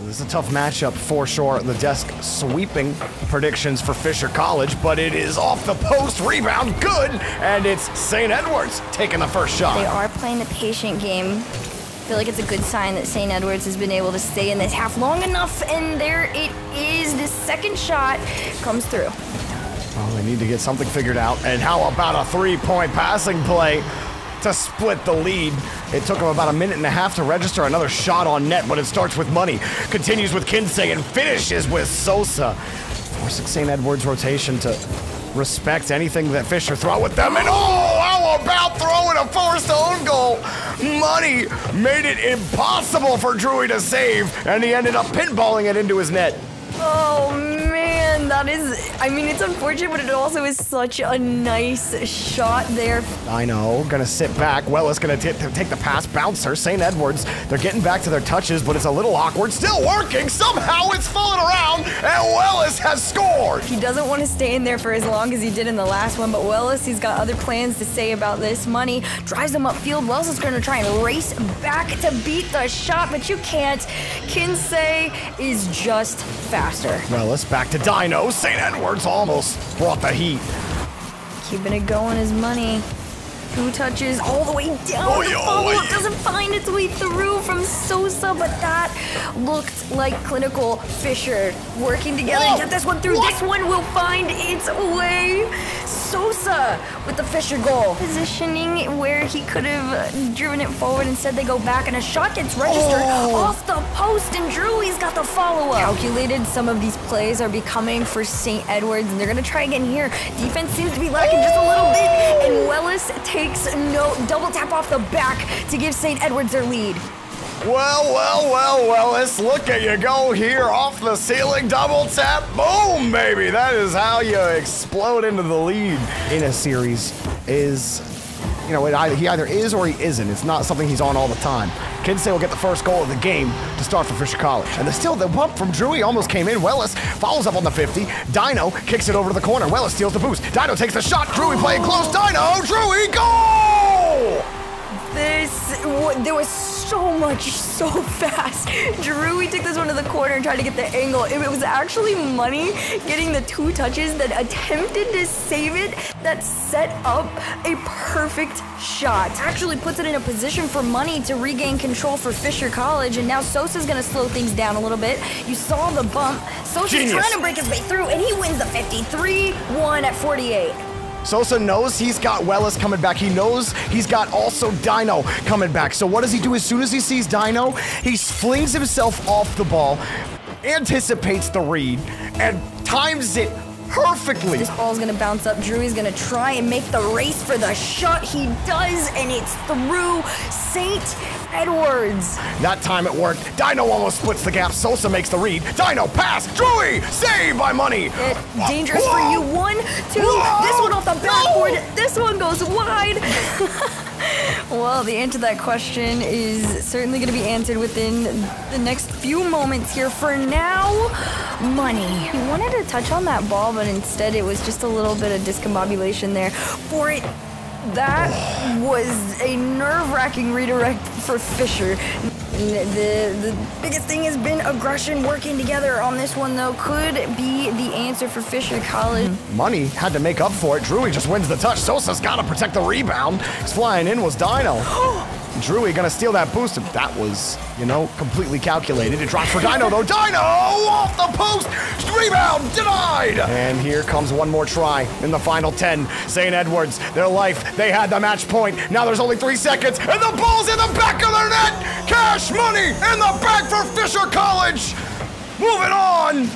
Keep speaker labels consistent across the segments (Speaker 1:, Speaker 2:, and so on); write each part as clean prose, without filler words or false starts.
Speaker 1: This is a tough matchup for sure. The desk sweeping predictions for Fisher College, but it is off the post, rebound, good, and it's St. Edwards taking the first shot.
Speaker 2: They are playing the patient game. I feel like it's a good sign that St. Edwards has been able to stay in this half long enough, and there it is. This second shot comes through.
Speaker 1: Well, they need to get something figured out, and how about a three-point passing play to split the lead? It took him about a minute and a half to register another shot on net, but it starts with Money, continues with Kinsey, and finishes with Sosa, forcing St. Edwards' rotation to respect anything that Fisher throw at them. And oh, how about throwing a forced own goal? Money made it impossible for Drewy to save, and he ended up pinballing it into his net.
Speaker 2: Oh man, that is, I mean, it's unfortunate, but it also is such a nice shot there.
Speaker 1: I know, gonna sit back. Wellis gonna take the pass, bouncer. St. Edwards, they're getting back to their touches, but it's a little awkward. Still working, somehow it's falling around, and Wellis has scored.
Speaker 2: He doesn't want to stay in there for as long as he did in the last one, but Wellis, he's got other plans to say about this. Money drives him upfield. Wellis is gonna try and race back to beat the shot, but you can't. Kinsey is just faster.
Speaker 1: Wellis back to Dino. St. Edwards almost brought the heat.
Speaker 2: Keeping it going is Money. 2 touches all the way down. The follow-up doesn't find its way through from Sosa, but that looked like clinical Fisher working together to get this one through. This one will find its way. Sosa with the Fisher goal. Positioning where he could have driven it forward. Instead, they go back, and a shot gets registered off the post, and Drewy's got the follow-up. Calculated, some of these plays are becoming for St. Edwards, and they're going to try again here. Defense seems to be lacking just a little bit, and Wellis takes no double tap off the back to give St. Edwards their lead.
Speaker 1: Well, let's look at you go here off the ceiling, double tap, boom, baby. That is how you explode into the lead in a series. Is, you know, he either is or he isn't. It's not something he's on all the time. Kinsey will get the first goal of the game to start for Fisher College. And the bump from Drewy almost came in. Wellis follows up on the 50. Dino kicks it over to the corner. Wellis steals the boost. Dino takes the shot. Drewy playing close. Dino, Drewy, goal!
Speaker 2: There was so much, so fast. Drewy took this one to the corner and tried to get the angle. It was actually Money getting the 2 touches that attempted to save it, that set up a perfect shot. Actually puts it in a position for Money to regain control for Fisher College, and now Sosa's gonna slow things down a little bit. You saw the bump. Sosa's trying to break his way through, and he wins the 53-1 at 48.
Speaker 1: Sosa knows he's got Wellis coming back. He knows he's got also Dino coming back. So what does he do as soon as he sees Dino? He flings himself off the ball, anticipates the read, and times it perfectly.
Speaker 2: This ball's gonna bounce up. Drewy's gonna try and make the race for the shot. He does, and it's through St. Edwards.
Speaker 1: That time it worked. Dino almost splits the gap. Sosa makes the read. Dino pass. Drewy saved by Money.
Speaker 2: Dangerous for you. 1, 2. This one off the backboard. This one goes wide. Well, the answer to that question is certainly going to be answered within the next few moments here. For now, Money. He wanted to touch on that ball, but instead it was just a little bit of discombobulation there for it. That was a nerve-wracking redirect for Fisher. The biggest thing has been aggression working together on this one, though. Could be the answer for Fisher College.
Speaker 1: Money had to make up for it. Drewy just wins the touch. Sosa's got to protect the rebound. He's flying in was Dino. Drewy gonna steal that boost. That was, you know, completely calculated. It drops for Dino, though. Dino off the post. Rebound denied. And here comes one more try in the final 10. St. Edwards, their life. They had the match point. Now there's only 3 seconds, and the ball's in the back of their net. Cash Money in the back for Fisher College. Moving on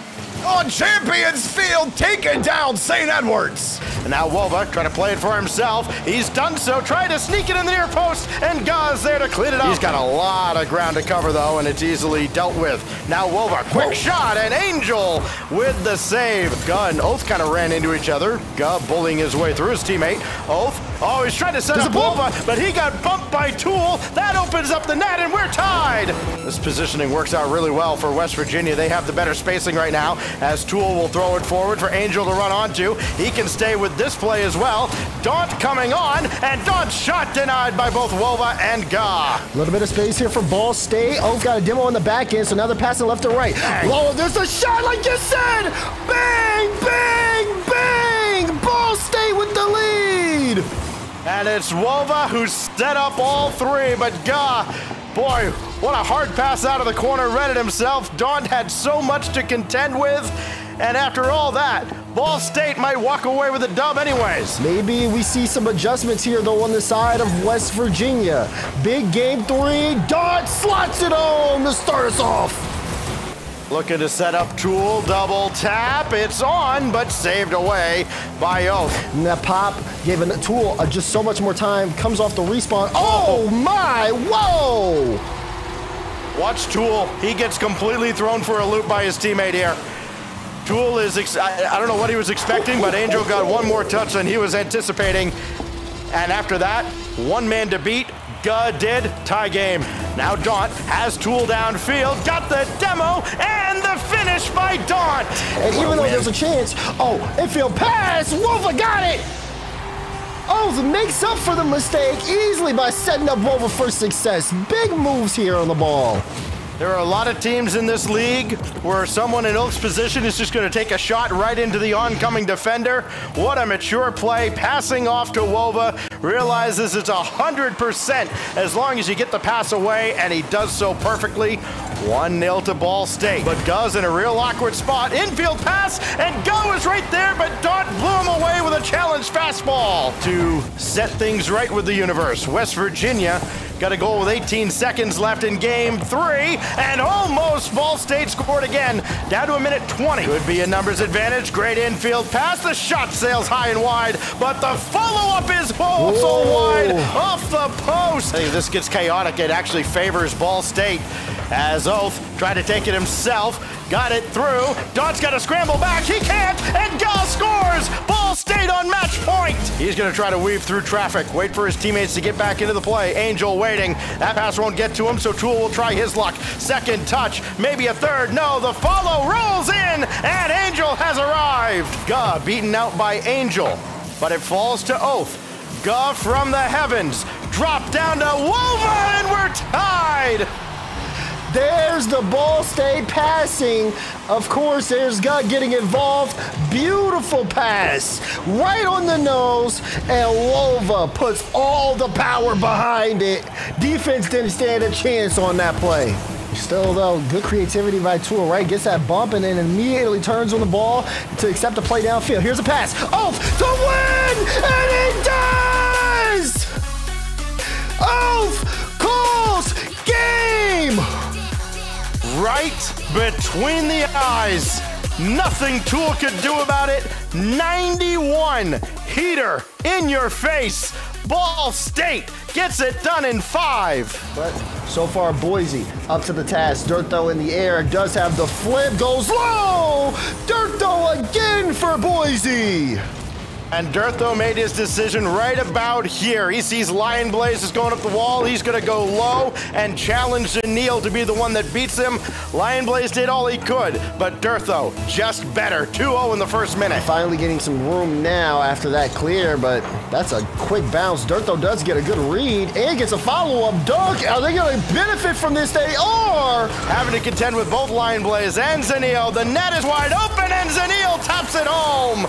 Speaker 1: Champions Field, taking down St. Edwards.
Speaker 3: And now Wolva trying to play it for himself. He's done so, trying to sneak it in the near post, and Gau's there to clean it up. He's got a lot of ground to cover, though, and it's easily dealt with. Now Wolva, quick shot, and Angel with the save. Gunn and Oath kind of ran into each other. Guh bullying his way through his teammate. Oath Oh, he's trying to set up Wolva, but he got bumped by Tool. That opens up the net, and we're tied. This positioning works out really well for West Virginia. They have the better spacing right now, as Tool will throw it forward for Angel to run onto. He can stay with this play as well. Daunt coming on, and Daunt's shot denied by both Wolva and Ga.
Speaker 1: A little bit of space here for Ball State. Oh, got a demo on the back end, so now they're passing left to right. Oh, there's a shot like you said! Bang, bang, bang! Ball State with the lead!
Speaker 3: And it's Wolva who set up all three, but Ga, boy, what a hard pass out of the corner, read it himself. Daunt had so much to contend with, and after all that, Ball State might walk away with a dub anyways.
Speaker 1: Maybe we see some adjustments here, though, on the side of West Virginia. Big game three, Daunt slots it home to start us off.
Speaker 3: Looking to set up Tool, double tap. It's on, but saved away by Oath.
Speaker 1: And that pop gave Tool just so much more time. Comes off the respawn. Oh my, whoa!
Speaker 3: Watch Tool. He gets completely thrown for a loop by his teammate here. Tool is, I don't know what he was expecting, but Angel got one more touch than he was anticipating. And after that, one man to beat. Ga did. Tie game. Now Daunt has Tool downfield, got the demo, and the finish by Daunt.
Speaker 1: And even though there's a chance, infield pass, Wolva got it. Oath makes up for the mistake easily by setting up Wolva for success. Big moves here on the ball.
Speaker 3: There are a lot of teams in this league where someone in Oath's position is just going to take a shot right into the oncoming defender. What a mature play, passing off to Wolva, realizes it's 100% as long as you get the pass away, and he does so perfectly. 1-0 to Ball State. But Ga's in a real awkward spot. Infield pass, and Ga was right there, but Daunt blew him away with a challenge fastball to set things right with the universe. West Virginia got a goal with 18 seconds left in game 3, and almost Ball State scored again, down to a minute 20. Could be a numbers advantage. Great infield pass. The shot sails high and wide, but the follow-up is also wide off the post. I think this gets chaotic. It actually favors Ball State as Oath tried to take it himself. Got it through. Daunt's got to scramble back. He can't, and Ga scores. Ball State on match point. He's going to try to weave through traffic. Wait for his teammates to get back into the play. Angel waiting. That pass won't get to him, so Tool will try his luck. Second touch, maybe a third. No, the follow rolls in, and Angel has arrived. Ga beaten out by Angel, but it falls to Oath. Ga from the heavens. Drop down to Wolva, and we're tied.
Speaker 1: There's the Ball State passing. Of course, there's Ga getting involved. Beautiful pass. Right on the nose. And Wolva puts all the power behind it. Defense didn't stand a chance on that play. Still, though, good creativity by Tool, right? Gets that bump and then immediately turns on the ball to accept the play downfield. Here's a pass. Oath to win! And it does! Oath calls game!
Speaker 3: Right between the eyes. Nothing Tool could do about it. 91 heater in your face. Ball State gets it done in 5.
Speaker 1: But so far, Boise up to the task. Dirtho in the air, does have the flip, goes low. Dirtho again for Boise.
Speaker 3: And Dirtho made his decision right about here. He sees Lion Blaze is going up the wall. He's going to go low and challenge Zanil to be the one that beats him. Lion Blaze did all he could, but Dirtho just better. 2-0 in the first minute.
Speaker 1: Finally getting some room now after that clear, but that's a quick bounce. Dirtho does get a good read and gets a follow-up dunk. Are they going to benefit from this? They are!
Speaker 3: Having to contend with both Lion Blaze and Zanil. The net is wide open, and Zanil taps it home.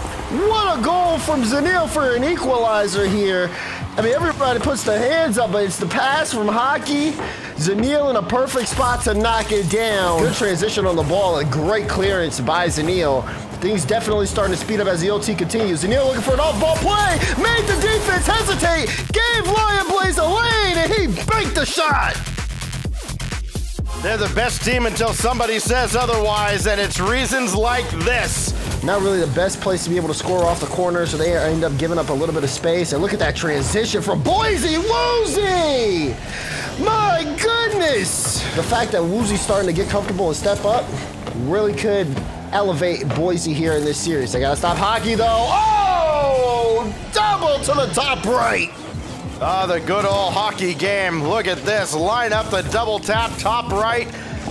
Speaker 1: What a goal from Zanil for an equalizer here. I mean, everybody puts their hands up, but it's the pass from Hockey. Zanil in a perfect spot to knock it down. Good transition on the ball, a great clearance by Zanil. Things definitely starting to speed up as the OT continues. Zanil looking for an off-ball play, made the defense hesitate, gave Lion Blaze a lane, and he banked the shot.
Speaker 3: They're the best team until somebody says otherwise, and it's reasons like this.
Speaker 1: Not really the best place to be able to score off the corner, so they end up giving up a little bit of space. And look at that transition from Boise. Woozy! My goodness! The fact that Woozy's starting to get comfortable and step up really could elevate Boise here in this series. They gotta stop Hockey, though. Oh! Double
Speaker 4: to the top right.
Speaker 3: Oh, the good old hockey game. Look at this. Line up the double tap, top right.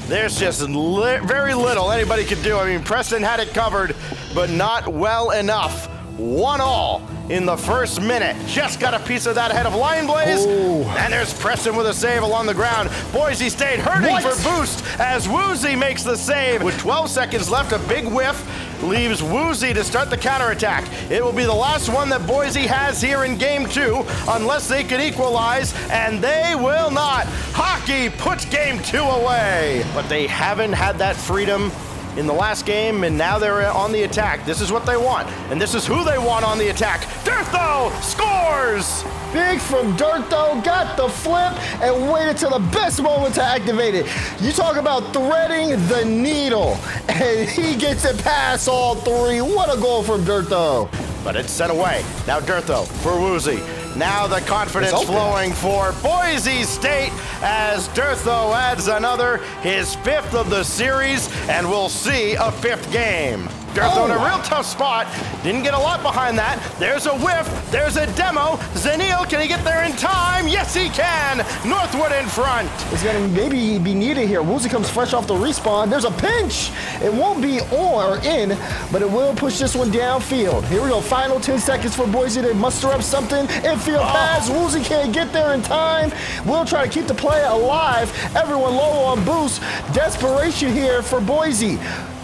Speaker 3: There's just very little anybody could do. I mean, Preston had it covered, but not well enough. 1-all in the first minute. Just got a piece of that ahead of Line Blaze.
Speaker 1: Ooh.
Speaker 3: And there's Preston with a save along the ground. Boise State hurting for boost as Woozy makes the save. With 12 seconds left, a big whiff leaves Woozy to start the counterattack. It will be the last one that Boise has here in game 2, unless they could equalize, and they will not. Hockey puts game 2 away. But they haven't had that freedom in the last game, and now they're on the attack. This is what they want, and this is who they want on the attack. Dirtho scores!
Speaker 4: Big from Dirtho, got the flip, and waited till the best moment to activate it. You talk about threading the needle, and he gets it past all three. What a goal from Dirtho.
Speaker 3: But it's sent away. Now Dirtho for Woozy. Now the confidence flowing for Boise State as Dirtho adds another, his 5th of the series, and we'll see a 5th game. Dirtho in a real tough spot. Didn't get a lot behind that. There's a whiff. There's a demo. Zenil, can he get there in time? Yes, he can. Northwood in front.
Speaker 4: It's going to maybe be needed here. Woozy comes fresh off the respawn. There's a pinch. It won't be on or in, but it will push this one downfield. Here we go. Final 10 seconds for Boise to muster up something. Infield pass. Woozy can't get there in time. We'll try to keep the play alive. Everyone low on boost. Desperation here for Boise.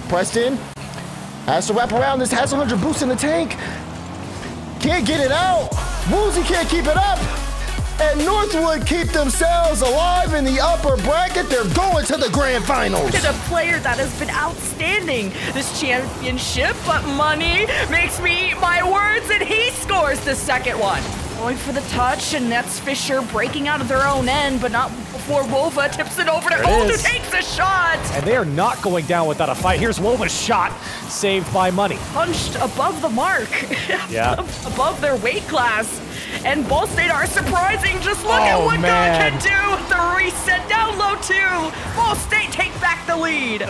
Speaker 4: Preston has to wrap around this, has 100 boosts in the tank. Can't get it out. Woozy can't keep it up. And Northwood keep themselves alive in the upper bracket. They're going to the grand finals.
Speaker 5: And a player that has been outstanding this championship, but money makes me eat my words, and he scores the second one. Going for the touch, and that's Fisher breaking out of their own end, but not before Wova tips it over to Old, who takes a shot.
Speaker 6: And they are not going down without a fight. Here's Wova's shot, saved by money.
Speaker 5: Punched above the mark.
Speaker 6: Yeah.
Speaker 5: Above their weight class. And Ball State are surprising. Just look at what God can do. The reset down low too. Ball State take back the lead.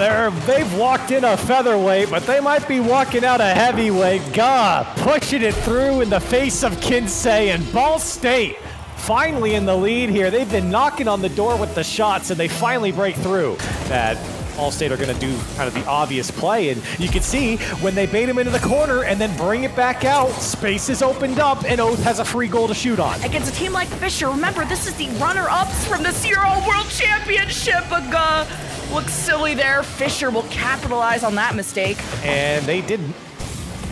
Speaker 6: They've walked in a featherweight, but they might be walking out a heavyweight. God, pushing it through in the face of Kinsey, and Ball State finally in the lead here. They've been knocking on the door with the shots, and they finally break through. That Ball State are going to do kind of the obvious play, and you can see when they bait him into the corner and then bring it back out, space is opened up, and Oath has a free goal to shoot on.
Speaker 5: Against a team like Fisher, remember, this is the runner-ups from the CRL World Championship. Looks silly there. Fisher will capitalize on that mistake.
Speaker 6: And they didn't.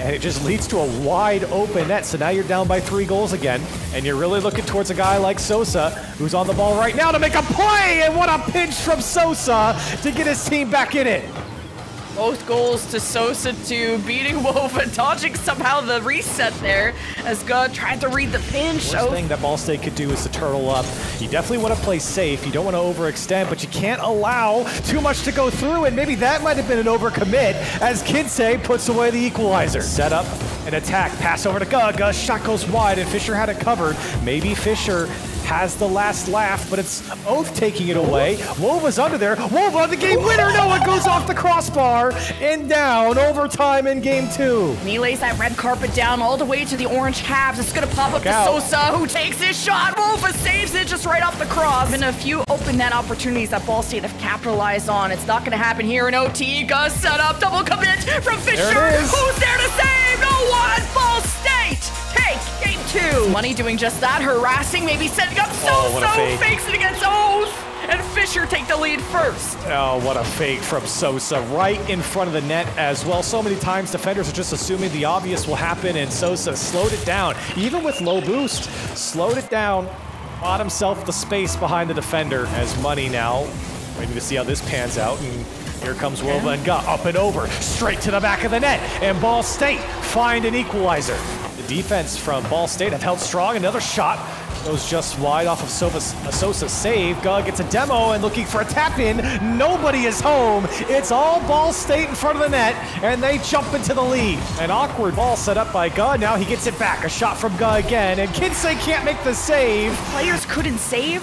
Speaker 6: And it just leads to a wide open net. So now you're down by 3 goals again. And you're really looking towards a guy like Sosa, who's on the ball right now to make a play. And what a pinch from Sosa to get his team back in it.
Speaker 5: Both goals to Sosa to beating Wova, dodging somehow the reset there as God tried to read the pinch.
Speaker 6: Worst thing that Ball State could do is to turtle up. You definitely want to play safe. You don't want to overextend, but you can't allow too much to go through, and maybe that might have been an overcommit as Kinsey puts away the equalizer. Set up an attack, pass over to Gug. Shot goes wide, and Fisher had it covered. Maybe Fisher has the last laugh, but it's Oath taking it away. Wova's under there. Wova, the game winner. No, it goes off the crossbar and down. Overtime in game 2.
Speaker 5: He lays that red carpet down all the way to the orange halves. It's going to pop up to Sosa, who takes his shot. Wova saves it just right off the cross. Been a few open net opportunities that Ball State have capitalized on. It's not going to happen here in OT. Gus set up, double commit from Fisher. Who's there to save? No one. Ball State take game 2. Money doing just that, harassing, maybe setting up Sosa, fakes it against Oath, and Fisher take the lead first.
Speaker 6: Oh, what a fake from Sosa, right in front of the net as well. So many times defenders are just assuming the obvious will happen, and Sosa slowed it down. Even with low boost, slowed it down, bought himself the space behind the defender as Money now. Waiting to see how this pans out, and here comes Wova and Gut up and over, straight to the back of the net, and Ball State find an equalizer. The defense from Ball State have held strong. Another shot goes just wide off of Sosa's save. Gug gets a demo and looking for a tap in. Nobody is home. It's all Ball State in front of the net, and they jump into the lead. An awkward ball set up by Gug. Now he gets it back. A shot from Gug again, and Kinsey can't make the save.
Speaker 5: Players couldn't save.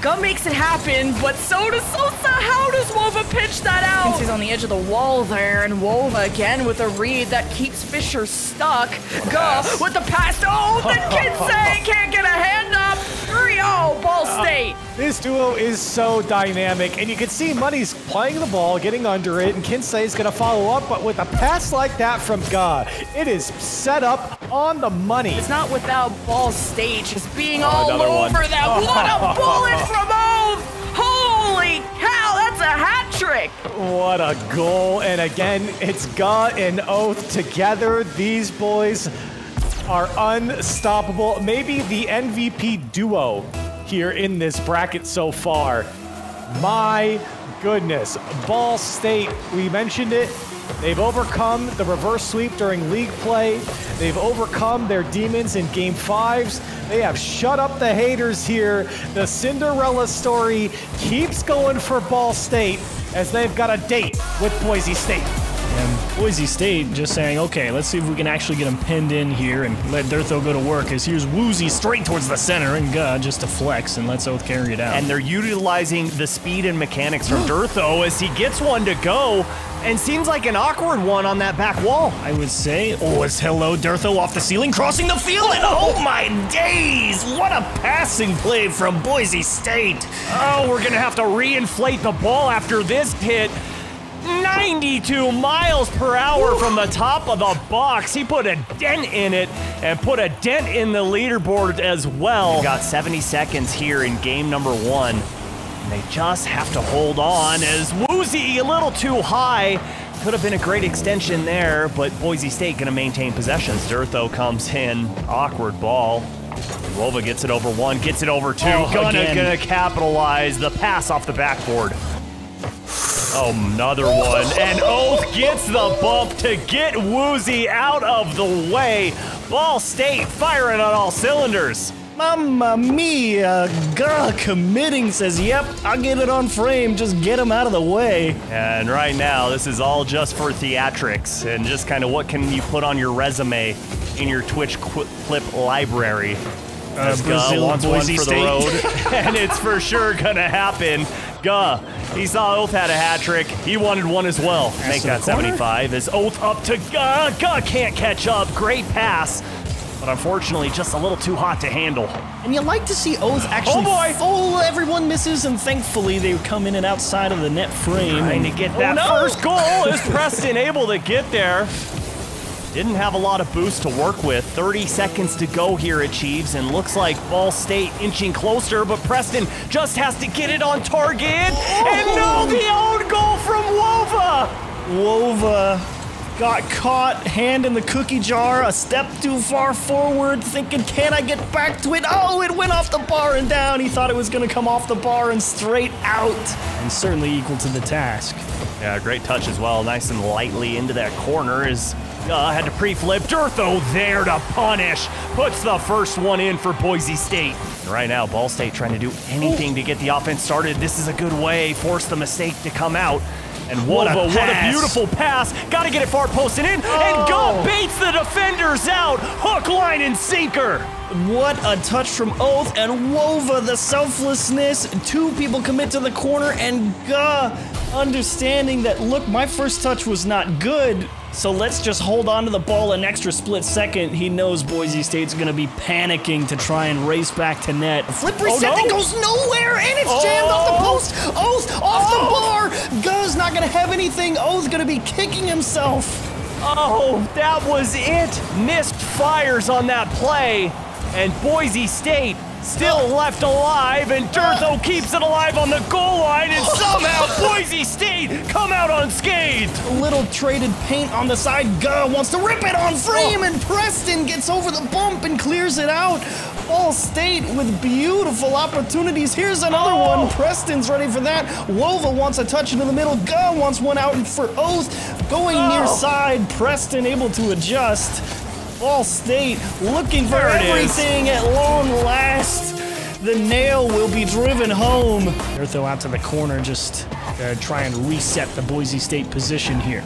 Speaker 5: Gum makes it happen, but so does Sosa. How does Wova pitch that out? He's on the edge of the wall there, and Wova again with a read that keeps Fisher stuck. Go with the pass. Oh, the Kinsey can't get a hand up. 3-0, Ball State.
Speaker 6: This duo is so dynamic, and you can see Money's playing the ball, getting under it, and Kinsey's going to follow up, but with a pass like that from Ga, it is set up on the money.
Speaker 5: It's not without Ball State just being all over
Speaker 6: one.
Speaker 5: that. What a bullet from Oath! Holy cow, that's a hat trick!
Speaker 6: What a goal, and again, it's Ga and Oath together. These boys are unstoppable. Maybe the MVP duo here in this bracket so far. My goodness. Ball State, we mentioned it. They've overcome the reverse sweep during league play. They've overcome their demons in game 5s. They have shut up the haters here. The Cinderella story keeps going for Ball State as they've got a date with Boise State.
Speaker 7: And Boise State just saying, okay, let's see if we can actually get him pinned in here and let Durtho go to work, as here's Woozy straight towards the center and God just to flex and lets Oath carry it out.
Speaker 8: And they're utilizing the speed and mechanics from Durtho as he gets one to go and seems like an awkward one on that back wall.
Speaker 7: I would say, it's hello, Durtho off the ceiling, crossing the field, and oh my days, what a passing play from Boise State.
Speaker 8: Oh, we're gonna have to reinflate the ball after this hit. 92 miles per hour from the top of the box. He put a dent in it and put a dent in the leaderboard as well. We've got 70 seconds here in game number 1. And they just have to hold on as Woozy a little too high. Could have been a great extension there, but Boise State gonna maintain possessions. Durtho comes in, awkward ball. Wova gets it over 1, gets it over 2. Gonna capitalize the pass off the backboard. Oh, another one, and Oath gets the bump to get Woozy out of the way. Ball State firing on all cylinders.
Speaker 7: Mamma mia, Ga committing, says, yep, I'll get it on frame, just get him out of the way.
Speaker 8: And right now, this is all just for theatrics, and just kind of what can you put on your resume in your Twitch clip library. As Ga wants one for the road, and it's for sure gonna happen. Ga, he saw Oath had a hat trick. He wanted one as well. Make that 75 as Oath up to Ga. Ga can't catch up. Great pass, but unfortunately just a little too hot to handle.
Speaker 7: And you like to see Oath actually everyone misses, and thankfully they come in and outside of the net frame.
Speaker 8: Trying to get that first goal. Is Preston able to get there? Didn't have a lot of boost to work with. 30 seconds to go here at Chiefs, and looks like Ball State inching closer, but Preston just has to get it on target. And no, the own goal from Wova!
Speaker 7: Wova got caught, hand in the cookie jar, a step too far forward, thinking, can I get back to it? Oh, it went off the bar and down. He thought it was gonna come off the bar and straight out. And certainly equal to the task.
Speaker 8: Yeah, great touch as well. Nice and lightly into that corner as had to pre-flip. Durtho there to punish. Puts the first one in for Boise State. And right now, Ball State trying to do anything to get the offense started. This is a good way. Force the mistake to come out. And Wova, what a beautiful pass. Got to get it far post and in. And Ga baits the defenders out. Hook, line, and sinker.
Speaker 7: What a touch from Oath, and Wova, the selflessness. 2 people commit to the corner, and Ga understanding that, look, my first touch was not good, so let's just hold on to the ball an extra split second. He knows Boise State's gonna be panicking to try and race back to net. Flip reset that goes nowhere, and it's jammed off the post. Oath off the bar. Ga's not gonna have anything. Oath's gonna be kicking himself.
Speaker 8: Oh, that was it. Missed fires on that play. And Boise State still left alive, and Durtho keeps it alive on the goal line, and somehow Boise State come out unscathed.
Speaker 7: A little traded paint on the side. Ga wants to rip it on frame, and Preston gets over the bump and clears it out. Ball State with beautiful opportunities. Here's another one. Preston's ready for that. Wova wants a touch into the middle. Ga wants one out for Oath. Going near side. Preston able to adjust. Ball State looking for everything at long last. The nail will be driven home. Durtho out to the corner, just try and reset the Boise State position here.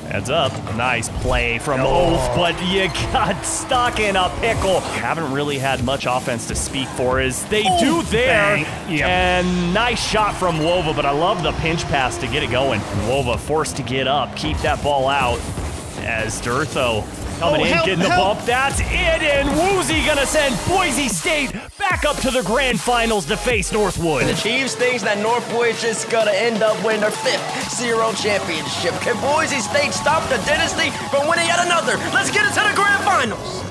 Speaker 8: Heads up. Nice play from Oath, but you got stuck in a pickle. Haven't really had much offense to speak for as they do there. And nice shot from Wova, but I love the pinch pass to get it going. And Wova forced to get up, keep that ball out as Durtho coming in, getting the bump. That's it, and Woozy gonna send Boise State back up to the grand finals to face Northwood.
Speaker 9: The Chiefs thinks that Northwood's just gonna end up winning their 5th CRL championship. Can Boise State stop the dynasty from winning yet another? Let's get into the grand finals.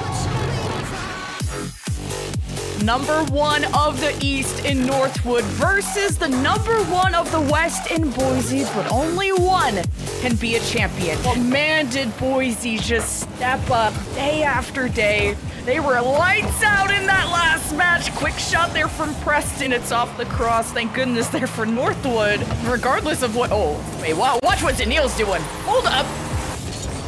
Speaker 5: Number 1 of the East in Northwood versus the number 1 of the West in Boise, but only one can be a champion. But man, did Boise just step up day after day. They were lights out in that last match. Quick shot there from Preston. It's off the cross. Thank goodness there for Northwood. Regardless of what... Oh, wait, wow. Watch what Zanil's doing. Hold up.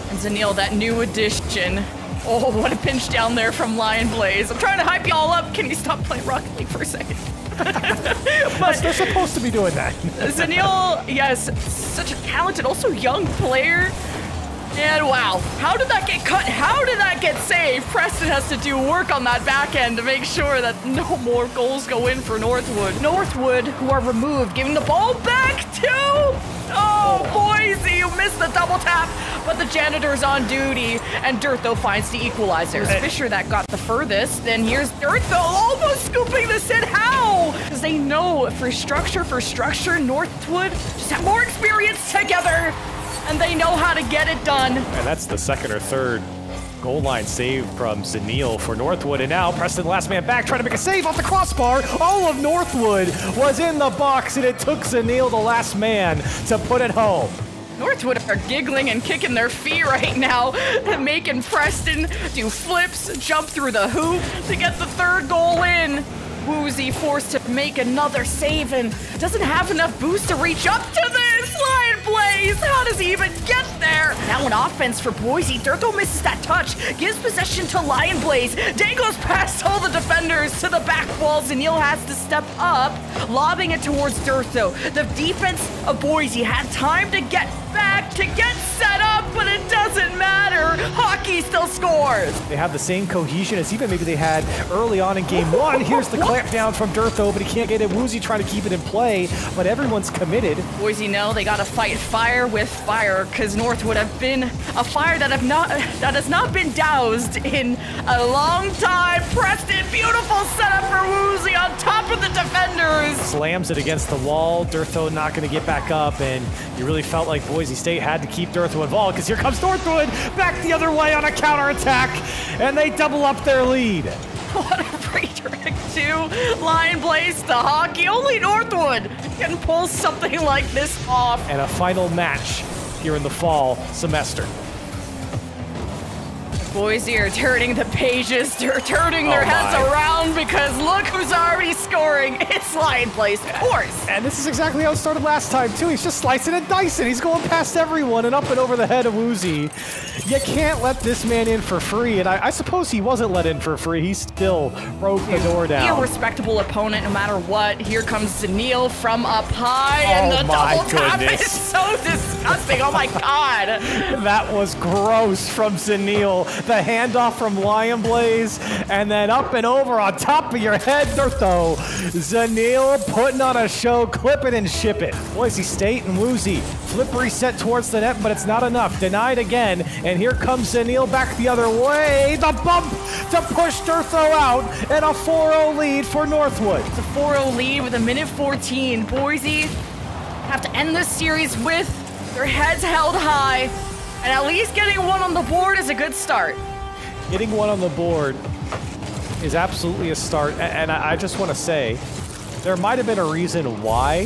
Speaker 5: And Zanil, that new addition. Oh, what a pinch down there from Lion Blaze. I'm trying to hype y'all up. Can you stop playing Rocket League for a second?
Speaker 6: But they're supposed to be doing that.
Speaker 5: Zanil, yes, such a talented, also young player. And wow, how did that get cut? How did that get saved? Preston has to do work on that back end to make sure that no more goals go in for Northwood. Northwood, who are removed, giving the ball back to... Oh, Boise, you missed the double tap, but the janitor's on duty, and Durtho finds the equalizer. Fisher that got the furthest, then here's Durtho almost scooping this in. How? Because they know for structure, Northwood just have more experience together, and they know how to get it done.
Speaker 6: And that's the second or third goal line save from Zanil for Northwood, and now Preston, last man back, trying to make a save off the crossbar. All of Northwood was in the box, and it took Zanil, the last man, to put it home.
Speaker 5: Northwood are giggling and kicking their feet right now, making Preston do flips, jump through the hoop to get the 3rd goal in. Woozy forced to make another save and doesn't have enough boost to reach up to this. Lion Blaze, how does he even get there? Now an offense for Boise. Durtho misses that touch, gives possession to Lion Blaze, dangles past all the defenders to the back wall. Zanil has to step up, lobbing it towards Durtho. The defense of Boise had time to get back, to get set up, but it doesn't matter. Hockey still scores.
Speaker 6: They have the same cohesion as even maybe they had early on in game 1. Here's the clamp down from Durtho, but he can't get it. Woozy trying to keep it in play, but everyone's committed.
Speaker 5: Boise know they gotta fight fire with fire, because Northwood have been a fire that has not been doused in a long time. Preston, beautiful setup for Woozy on top of the defenders.
Speaker 6: Slams it against the wall. Durtho not going to get back up, and you really felt like Boise State had to keep Durtho involved, because here comes Northwood back the other way on a counterattack, and they double up their lead.
Speaker 5: What a redirect to Lion Blaze to hockey. Only Northwood can pull something like this off.
Speaker 6: And a final match here in the fall semester.
Speaker 5: Boise are turning the pages, they're turning their heads around, because look who's already scoring. It's Lion Blaze, of course.
Speaker 6: And this is exactly how it started last time, too. He's just slicing and dicing. He's going past everyone and up and over the head of Woozy. You can't let this man in for free, and I suppose he wasn't let in for free. He still broke the door down.
Speaker 5: A respectable opponent no matter what. Here comes Zanil from up high, and the double tap is so disgusting. Oh my god.
Speaker 6: That was gross from Zanil. The handoff from Lion Blaze, and then up and over on top of your head, Durtho. Zanil putting on a show, clip it and ship it. Boise State and Woozy flip reset towards the net, but it's not enough. Denied again, and here comes Zanil back the other way. The bump to push Durtho out, and a 4-0 lead for Northwood.
Speaker 5: It's a 4-0 lead with a minute 14. Boise have to end this series with their heads held high, and at least getting one on the board is a good start.
Speaker 6: Getting one on the board is absolutely a start, and I just want to say, there might have been a reason why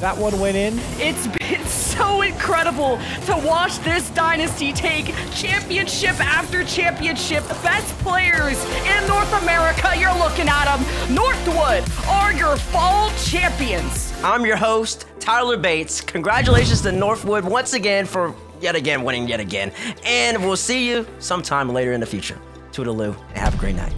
Speaker 6: that one went in.
Speaker 5: It's been so incredible to watch this dynasty take championship after championship. The best players in North America, you're looking at them. Northwood are your fall champions.
Speaker 9: I'm your host, Tyler Bates. Congratulations to Northwood once again for winning yet again. And we'll see you sometime later in the future. Toodaloo, and have a great night.